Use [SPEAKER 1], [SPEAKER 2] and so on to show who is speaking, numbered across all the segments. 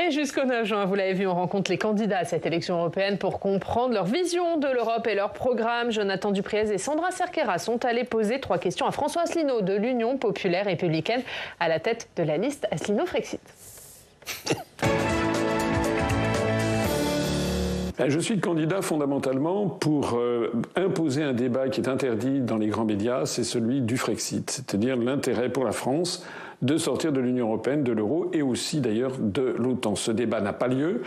[SPEAKER 1] Et jusqu'au 9 juin, vous l'avez vu, on rencontre les candidats à cette élection européenne pour comprendre leur vision de l'Europe et leur programme. Jonathan Dupriez et Sandra Cerqueira sont allés poser 3 questions à François Asselineau de l'Union populaire républicaine à la tête de la liste Asselineau-Frexit.
[SPEAKER 2] Je suis candidat fondamentalement pour imposer un débat qui est interdit dans les grands médias, c'est celui du Frexit, c'est-à-dire l'intérêt pour la France de sortir de l'Union européenne, de l'euro et aussi d'ailleurs de l'OTAN. Ce débat n'a pas lieu.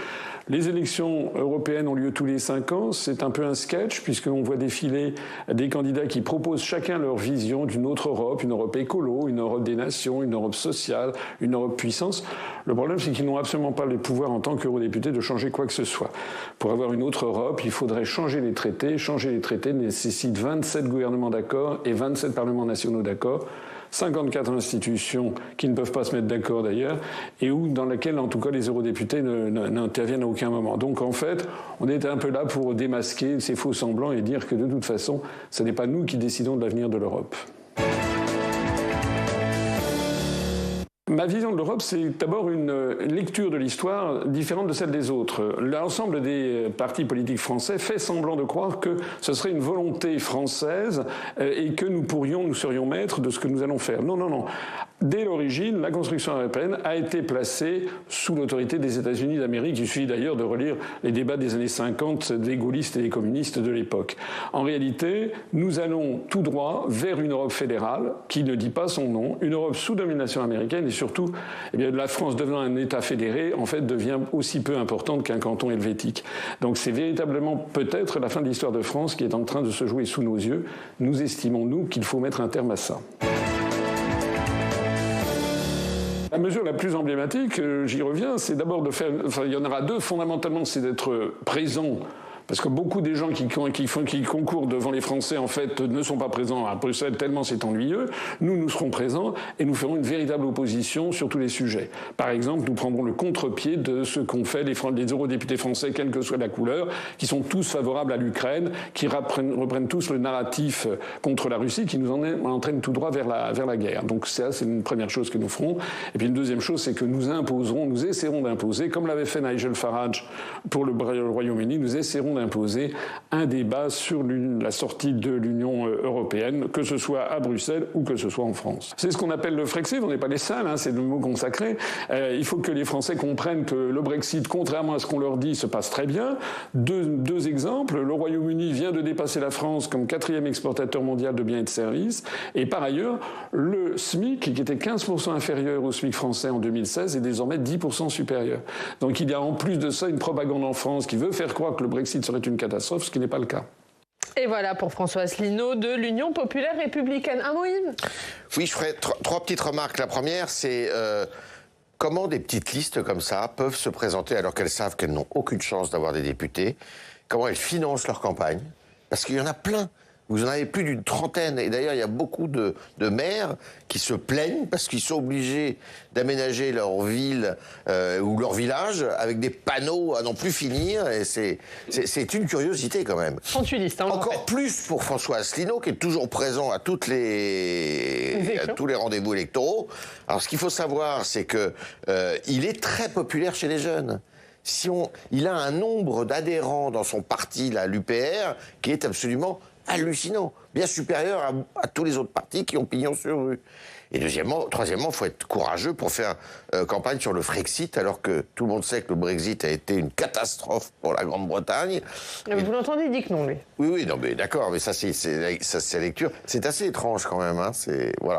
[SPEAKER 2] Les élections européennes ont lieu tous les 5 ans. C'est un peu un sketch puisqu'on voit défiler des candidats qui proposent chacun leur vision d'une autre Europe, une Europe écolo, une Europe des nations, une Europe sociale, une Europe puissance. Le problème, c'est qu'ils n'ont absolument pas le pouvoir en tant qu'eurodéputés de changer quoi que ce soit. Pour avoir une autre Europe, il faudrait changer les traités. Changer les traités nécessite 27 gouvernements d'accord et 27 parlements nationaux d'accord. 54 institutions qui ne peuvent pas se mettre d'accord d'ailleurs, et dans laquelle en tout cas les eurodéputés n'interviennent à aucun moment. Donc en fait, on est un peu là pour démasquer ces faux semblants et dire que de toute façon, ce n'est pas nous qui décidons de l'avenir de l'Europe. Ma vision de l'Europe, c'est d'abord une lecture de l'histoire différente de celle des autres. L'ensemble des partis politiques français fait semblant de croire que ce serait une volonté française et que nous serions maîtres de ce que nous allons faire. Non, non, non. Dès l'origine, la construction européenne a été placée sous l'autorité des États-Unis d'Amérique. Il suffit d'ailleurs de relire les débats des années 50 des gaullistes et des communistes de l'époque. En réalité, nous allons tout droit vers une Europe fédérale qui ne dit pas son nom, une Europe sous domination américaine et surtout, eh bien, la France devenant un État fédéré, en fait, devient aussi peu importante qu'un canton helvétique. Donc c'est véritablement peut-être la fin de l'histoire de France qui est en train de se jouer sous nos yeux. Nous estimons, nous, qu'il faut mettre un terme à ça. La mesure la plus emblématique, j'y reviens, c'est d'abord de faire... Enfin, il y en aura 2 fondamentalement, c'est d'être présent. Parce que beaucoup des gens qui concourent devant les Français, en fait, ne sont pas présents à Bruxelles, tellement c'est ennuyeux. Nous serons présents et nous ferons une véritable opposition sur tous les sujets. Par exemple, nous prendrons le contre-pied de ce qu'ont fait les eurodéputés français, quelle que soit la couleur, qui sont tous favorables à l'Ukraine, qui reprennent tous le narratif contre la Russie, qui nous entraîne tout droit vers la guerre. Donc ça, c'est une première chose que nous ferons. Et puis une deuxième chose, c'est que nous essaierons d'imposer, comme l'avait fait Nigel Farage pour le Royaume-Uni, nous essaierons d'imposer un débat sur la sortie de l'Union européenne, que ce soit à Bruxelles ou que ce soit en France. C'est ce qu'on appelle le Frexit, on n'est pas les seuls, c'est le mot consacré. Il faut que les Français comprennent que le Brexit, contrairement à ce qu'on leur dit, se passe très bien. Deux exemples, le Royaume-Uni vient de dépasser la France comme 4e exportateur mondial de biens et de services, et par ailleurs, le SMIC, qui était 15% inférieur au SMIC français en 2016, est désormais 10% supérieur. Donc il y a en plus de ça une propagande en France qui veut faire croire que le Brexit serait une catastrophe, ce qui n'est pas le cas.
[SPEAKER 1] Et voilà pour François Asselineau de l'Union populaire républicaine. Un mot, Yves ?
[SPEAKER 3] Oui, je ferai 3 petites remarques. La première, c'est comment des petites listes comme ça peuvent se présenter alors qu'elles savent qu'elles n'ont aucune chance d'avoir des députés, comment elles financent leur campagne, parce qu'il y en a plein. Vous en avez plus d'une trentaine. Et d'ailleurs, il y a beaucoup de maires qui se plaignent parce qu'ils sont obligés d'aménager leur ville ou leur village avec des panneaux à n'en plus finir. Et c'est une curiosité quand même.
[SPEAKER 1] 38 listes, hein,
[SPEAKER 3] encore plus pour François Asselineau, qui est toujours présent à à tous les rendez-vous électoraux. Alors, ce qu'il faut savoir, c'est que il est très populaire chez les jeunes. Il a un nombre d'adhérents dans son parti, l'UPR, qui est absolument hallucinant, bien supérieur à tous les autres partis qui ont pignon sur rue. Et troisièmement, il faut être courageux pour faire campagne sur le Frexit, alors que tout le monde sait que le Brexit a été une catastrophe pour la Grande-Bretagne.
[SPEAKER 1] Vous l'entendez, il dit que non, lui.
[SPEAKER 3] Oui, non, mais d'accord, mais ça, c'est la lecture. C'est assez étrange quand même, voilà.